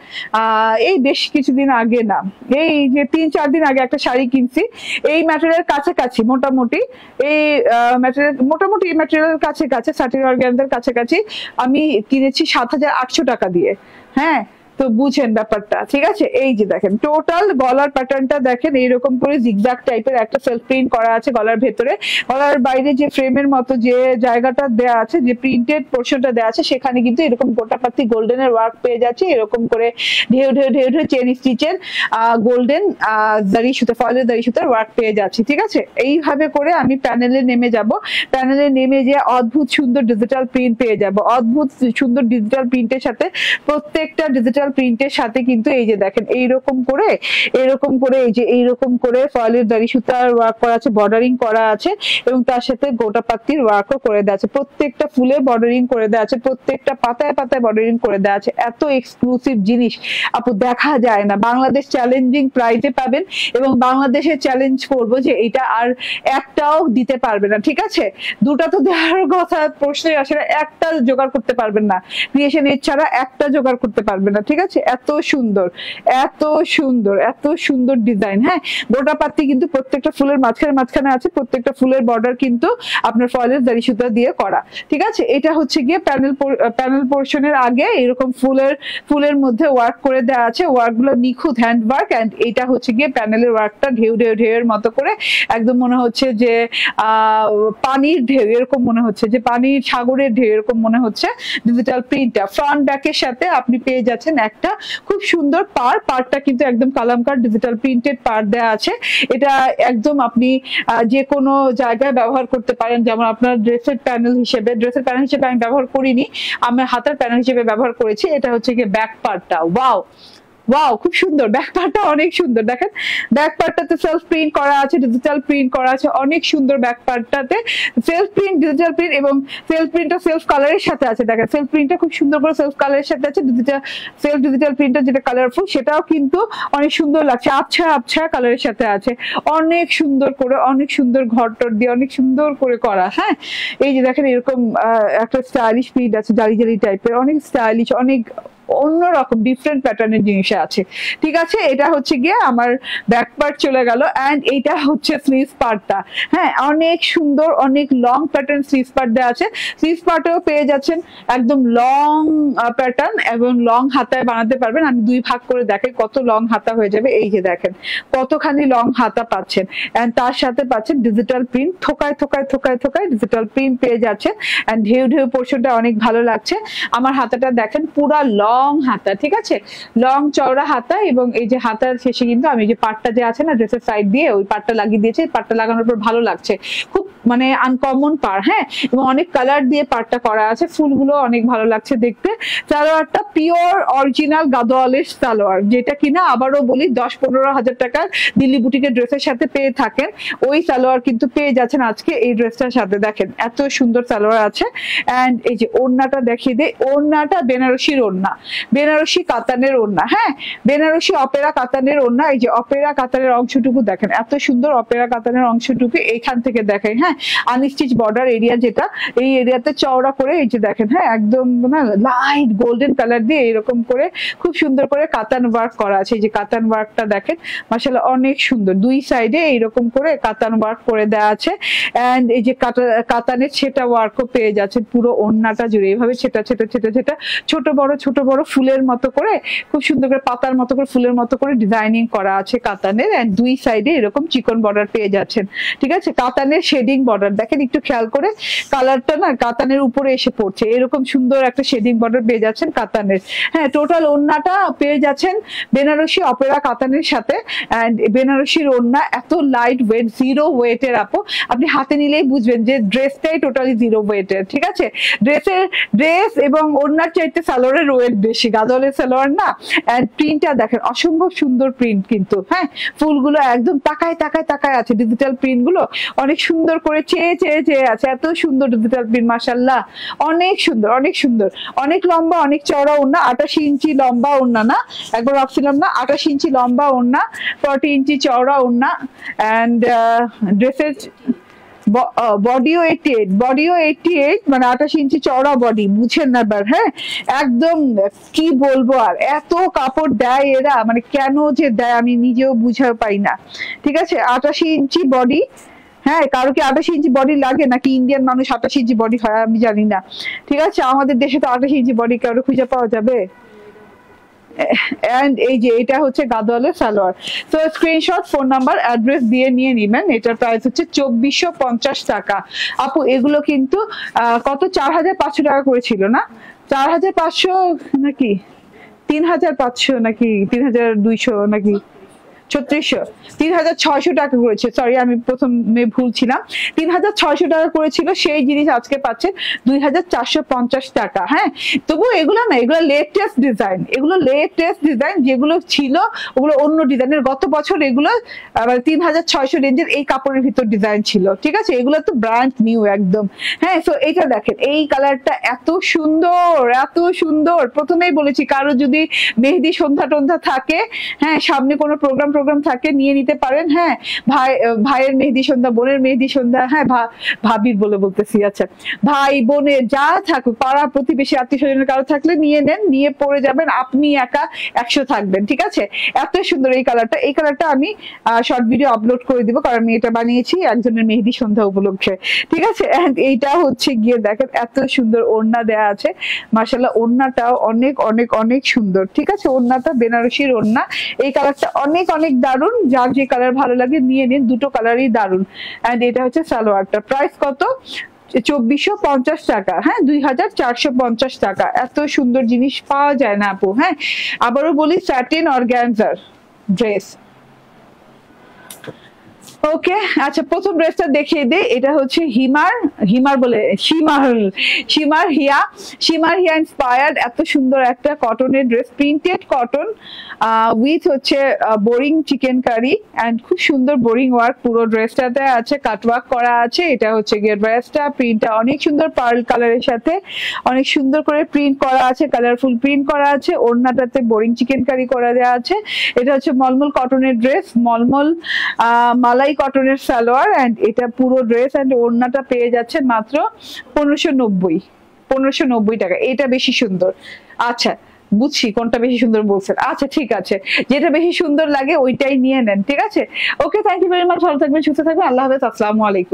এই বেশ কিছুদিন আগে না, এই যে 3-4 দিন আগে একটা শাড়ি কিনছি, এই ম্যাটেরিয়াল কাছাকাছি মোটামুটি, এই ম্যাটেরিয়াল কাছাকাছি সাটিন অর্গানজার কাছাকাছি আমি কিনেছি 7,800 টাকা দিয়ে। হ্যাঁ, তো বুঝেন ব্যাপারটা, ঠিক আছে। এই যে দেখেন টোটাল গলার প্যাটার্নটা দেখেন, এইরকম করে জিগজ্যাগ টাইপের একটা সেলফ প্রিন্ট করা আছে গলার ভেতরে, গলার বাইরে যে ফ্রেমের মতো যে জায়গাটা দেয়া আছে, যে প্রিন্টেড পোর্শনটা দেয়া আছে, সেখানে কিন্তু এরকম গোটাপাতি গোল্ডেনের ওয়ার্ক পেয়ে যাচ্ছে, এরকম করে ঢেউ ঢেউ ঢেউ ঢেউ চেন স্টিচের গোল্ডেন দাড়ি সুতা, ফয়েলের দাড়ি সুতার ওয়ার্ক পেয়ে যাচ্ছে, ঠিক আছে। এইভাবে করে আমি প্যানেলে নেমে যাব, প্যানেলে নেমে যে অদ্ভুত সুন্দর ডিজিটাল প্রিন্ট পেয়ে যাব, অদ্ভুত সুন্দর ডিজিটাল প্রিন্টের সাথে, প্রত্যেকটা ডিজিটাল প্রিন্টের সাথে কিন্তু এই যে দেখেন এইরকম করে এই যে এইরকম করে ফয়েলের দাড়ি সুতার ওয়ার্ক করা আছে, বর্ডারিং করা আছে, এবং তার সাথে গোটা পাতির ওয়ার্কও করে দেওয়া আছে, প্রত্যেকটা ফুলে বর্ডারিং করে দেওয়া আছে, প্রত্যেকটা পাতায় পাতায় বর্ডারিং করে দেওয়া আছে। এত এক্সক্লুসিভ জিনিস আপু দেখা যায় না, বাংলাদেশ চ্যালেঞ্জিং প্রাইজে পাবেন, এবং বাংলাদেশে চ্যালেঞ্জ করবো যে এটা আর একটাও দিতে পারবে না, ঠিক আছে, দুটা তো দেওয়ার কথা প্রশ্নই আসে না, একটা জোগাড় করতে পারবেন না, ক্রিয়েশন এর ছাড়া একটা জোগাড় করতে পারবেন না, ঠিক ঠিক আছে, এত সুন্দর এত সুন্দর এত সুন্দর ডিজাইন। হ্যাঁ, গোটা পাত্তি কিন্তু প্রত্যেকটা ফুলের মাঝখানে আছে, প্রত্যেকটা ফুলের বর্ডার কিন্তু আপনার ফয়েলের জারি সুতা দিয়ে করা। ঠিক আছে, এটা হচ্ছে গিয়ে প্যানেল পোর্শনের আগে এরকম ফুলের মধ্যে ওয়ার্ক করে দেওয়া আছে, ওয়ার্ক গুলো নিখুঁত হ্যান্ড ওয়ার্ক। এন্ড এটা হচ্ছে গিয়ে প্যানেলের ওয়ার্কটা ঢেউ এর মতো করে একদম মনে হচ্ছে যে পানির ঢেউ, এরকম মনে হচ্ছে যে পানির সাগরের ঢেউ, এরকম মনে হচ্ছে ডিজিটাল প্রিন্টটা। ফ্রন্ট ব্যাকের সাথে আপনি পেয়ে যাচ্ছেন একটা খুব সুন্দর পার্টটা কিন্তু একদম কালামকার ডিজিটাল প্রিন্টেড পার্ট দেওয়া আছে। এটা একদম আপনি যে কোনো জায়গায় ব্যবহার করতে পারেন, যেমন আপনার ড্রেসের প্যানেল হিসেবে আমি ব্যবহার করিনি, আমি হাতার প্যানেল হিসেবে ব্যবহার করেছি। এটা হচ্ছে গিয়ে ব্যাক পার্টটা, ওয়াও ওয়াও খুব সুন্দর, ব্যাক পার্টটা অনেক সুন্দর। দেখেন ব্যাক পার্টটাতে সেলফ প্রিন্ট করা আছে, ডিজিটাল প্রিন্ট করা আছে, অনেক সুন্দর। ব্যাক পার্টটাতে সেলফ প্রিন্ট, ডিজিটাল প্রিন্ট এবং সেলফ প্রিন্টটা সেলফ কালারের সাথে আছে। দেখেন সেলফ প্রিন্টটা খুব সুন্দর করে সেলফ কালারের সাথে আছে, ডিজিটাল প্রিন্টটা যেটা কালারফুল সেটাও কিন্তু অনেক সুন্দর লাগছে, আবছা কালারের সাথে আছে, অনেক সুন্দর করে, অনেক সুন্দর ঘরটর দিয়ে অনেক সুন্দর করে করা। হ্যাঁ, এই যে দেখেন এরকম একটা স্টাইলিশ প্রিন্ট আছে, জালি টাইপের, অনেক স্টাইলিশ, অনেক অন্যরকম ডিফারেন্ট প্যাটার্নের জিনিস আছে। ঠিক আছে, এটা হচ্ছে গিয়ে আমার ব্যাক পার্ট চলে গেল। এন্ড এইটা হচ্ছে স্লিভ পার্টটা। হ্যাঁ, অনেক সুন্দর, অনেক লং প্যাটার্ন স্লিভ পার্ট দেওয়া আছে। স্লিভ পার্টেও পেয়ে যাচ্ছেন একদম লং প্যাটার্ন এবং লং হাতায় বানাতে পারবেন। আমি দুই ভাগ করে দেখাই কত লং হাতা হয়ে যাবে। এই যে দেখেন কতখানি লং হাতা পাচ্ছেন, এন্ড তার সাথে পাচ্ছেন ডিজিটাল প্রিন্ট, থোকায় ডিজিটাল প্রিন্ট পেয়ে যাচ্ছেন। এন্ড ঢেউ পোর্শনটা অনেক ভালো লাগছে। আমার হাতাটা দেখেন পুরা লং হাতা, ঠিক আছে, লং চওড়া হাতা। এবং এই যে হাতার শেষে কিন্তু আমি যে পাটটা যে আছে না ড্রেসের সাইড দিয়ে, ওই পাটটা লাগিয়ে দিয়েছি। পাটটা লাগানোর পর ভালো লাগছে, খুব মানে আনকমন পার। হ্যাঁ, এবং অনেক কালার দিয়ে পাটটা করা আছে, ফুলগুলো অনেক ভালো লাগছে দেখতে। সালোয়ারটা পিওর অরিজিনাল গাদোয়ালের সালোয়ার, যেটা কিনা আবারও বলি 10-15 হাজার টাকার দিল্লি বুটিকের ড্রেসের সাথে পেয়ে থাকেন, ওই সালোয়ার কিন্তু পেয়ে যাচ্ছেন আজকে এই ড্রেসটার সাথে। দেখেন এত সুন্দর সালোয়ার আছে। এন্ড এই যে ওড়নাটা দেখিয়ে দেয়, ওড়নাটা বেনারসির ওড়না, বেনারসি কাতানের ওড়না। হ্যাঁ, বেনারসি অপেরা কাতানের ওড়না। এই যে অপেরা কাতানের অংশটুকু দেখেন, এত সুন্দর অপেরা কাতানের অংশটুকু এইখান থেকে দেখেন। হ্যাঁ, আনস্টিচ বর্ডার এরিয়া, যেটা এই এরিয়াতে চওড়া করে, এই যে দেখেন, হ্যাঁ একদম লাইট গোল্ডেন কালার দিয়ে এরকম করে খুব সুন্দর করে কাতান ওয়ার্ক করা আছে। এই যে কাতান ওয়ার্কটা দেখেন, মাশাআল্লাহ অনেক সুন্দর, দুই সাইডে এইরকম করে কাতান ওয়ার্ক করে দেওয়া আছে। এন্ড এই যে কাতানের ছেটা ওয়ার্কও পেয়ে যাচ্ছেন পুরো ওড়নাটা জুড়ে, এইভাবে ছেটা ছোট বড় ফুলের মতো করে, খুব সুন্দর করে পাতার মতো করে, ফুলের মতো করে ডিজাইনিং করা আছে কাতানের। এন্ড দুই সাইডে এরকম চিকন বর্ডার পেয়ে যাচ্ছেন। ঠিক আছে, কাতানের শেডিং বর্ডার দেখেন, একটু খেয়াল করে কালারটা না কাতানের উপরে এসে পড়ছে, এরকম সুন্দর একটা শেডিং বর্ডার পেয়ে যাচ্ছেন কাতানের। হ্যাঁ, টোটাল ওড়নাটা পেয়ে যাচ্ছেন বেনারসি অপেরা কাতানের সাথে। এন্ড বেনারসির ওড়না এত লাইট ওয়েট, 0 ওয়েটের আপু, আপনি হাতে নিলেই বুঝবেন যে ড্রেসটাই টোটালি 0 ওয়েটের। ঠিক আছে, ড্রেস এবং ওড়নার চাইতে সালোয়ারের ওয়েট বেশি, গাদলের সালোয়ার না। এন্ড প্রিন্টটা দেখেন, অসম্ভব সুন্দর প্রিন্ট কিন্তু। হ্যাঁ, ফুলগুলো একদম তাকায় আছে, ডিজিটাল প্রিন্ট গুলো অনেক সুন্দর করে চেয়ে আছে, এত সুন্দর ডিজিটাল প্রিন্ট, মাশাআল্লাহ অনেক সুন্দর, অনেক লম্বা, অনেক চওড়া ওড়না। 28 ইঞ্চি লম্বা ওড়না, না একবার ভাবছিলাম না, 28 ইঞ্চি লম্বা ওড়না, 40 ইঞ্চি চওড়া ওড়না। এন্ড ড্রেসের বডিও 88, মানে 28 ইঞ্চি চওড়া বডি, বুঝছেন না এবার। হ্যাঁ, একদম কি বলবো, আর এত কাপড় দেয় এরা, মানে কেন যে দেয় আমি নিজেও বুঝে পাই না। ঠিক আছে, 88 ইঞ্চি বডি। হ্যাঁ, কারো কি 28 ইঞ্চি বডি লাগে নাকি? ইন্ডিয়ান মানুষ 28 ইঞ্চি বডি হয় আমি জানি না। ঠিক আছে, আমাদের দেশে তো 28 ইঞ্চি বডি কারো খুঁজে পাওয়া যাবে? এন্ড এই যে এটা হচ্ছে গাদোয়ালের সালোয়ার। তো স্ক্রিনশট, ফোন নাম্বার, অ্যাড্রেস দিয়ে নিয়ে নিবেন। এটার প্রাইস হচ্ছে 2450 টাকা। আপু এগুলো কিন্তু কত 4500 টাকা করেছিল না? 4500 নাকি 3500 নাকি 3200 নাকি 3600 টাকা করেছে। সরি, আমি প্রথমে ভুল ছিলাম, 3600 টাকা করেছিল, সেই জিনিস আজকে পাচ্ছেন 2450 টাকা। হ্যাঁ, তবু এগুলো না, এগুলো লেটেস্ট ডিজাইন, যেগুলো ছিল ওগুলো অন্য ডিজাইনের। গত বছর এগুলো 3600 রেঞ্জের এই কাপড়ের ভিতর ডিজাইন ছিল। ঠিক আছে, এগুলো তো ব্র্যান্ড নিউ একদম। হ্যাঁ, তো এইটা দেখেন, এই কালারটা এত সুন্দর। প্রথমেই বলেছি, কারো যদি মেহেদি সন্ধ্যা টন্ধা থাকে, হ্যাঁ সামনে কোনো প্রোগ্রাম প্রোগ্রাম থাকে নিয়ে নিতে পারেন। হ্যাঁ, ভাইয়ের মেহেদি সন্ধ্যা, বোনের মেহেদি সন্ধ্যা, হ্যাঁ ভাবির বলতেছি, আচ্ছা ভাই বোনের যা থাকুক, পাড়া প্রতিবেশী আত্মীয় স্বজনের কারো থাকলে নিয়ে নেন, নিয়ে পরে যাবেন, আপনি একা 100 থাকবেন। ঠিক আছে, এত সুন্দর এই কালারটা আমি শর্ট ভিডিও আপলোড করে দিব, কারণ আমি এটা বানিয়েছি একজনের মেহেদি সন্ধ্যা উপলক্ষে। ঠিক আছে, এইটা হচ্ছে গিয়ে দেখেন এত সুন্দর ওড়না দেয়া আছে, মাশাআল্লাহ ওড়নাটাও অনেক অনেক অনেক সুন্দর। ঠিক আছে, ওড়নাটা বেনারসির ওড়না, এই কালারটা অনেক অনেক দারুণ, যার যে কালার ভালো লাগে নিয়ে নিন, দুটো কালারই দারুণ। এন্ড এটা হচ্ছে সালোয়ারটা, প্রাইস কত? 2450 টাকা। হ্যাঁ, 2450 টাকা। এত সুন্দর জিনিস পাওয়া যায় না আপু। হ্যাঁ, আবারও বলি, স্যাটিন অর্গানজার ড্রেস। ওকে, আচ্ছা প্রথম ড্রেসটা দেখিয়ে দিই। এটা হচ্ছে শিমার হিয়া ইন্সপায়ার্ড এত সুন্দর একটা কটনের ড্রেস, প্রিন্টেড কটন উইথ হচ্ছে বোরিং চিকেন কারি এন্ড খুব সুন্দর বোরিং ওয়ার্ক পুরো ড্রেসটাতে আছে, কাটওয়ার্ক করা আছে। এটা হচ্ছে গিয়ে ড্রেসটা, প্রিন্টটা অনেক সুন্দর, পার্ল কালারের সাথে অনেক সুন্দর করে প্রিন্ট করা আছে, কালারফুল প্রিন্ট করা আছে, ওড়নাটাতে বোরিং চিকেন কারি করা দেওয়া আছে। এটা হচ্ছে মলমল কটনের ড্রেস, মলমল মালাই কটনের সালোয়ার এন্ড এটা পুরো ড্রেস এন্ড ওড়নাটা পেয়ে যাচ্ছে মাত্র 1590 টাকা। এটা বেশি সুন্দর। আচ্ছা বুঝছি কোনটা বেশি সুন্দর বলছেন। আচ্ছা ঠিক আছে, যেটা বেশি সুন্দর লাগে ওইটাই নিয়ে নেন। ঠিক আছে, ওকে, থ্যাংক ইউ ভেরি মাচ, ভালো থাকবেন, সুস্থ থাকবেন, আল্লাহ হাফেজ, আসসালামু আলাইকুম।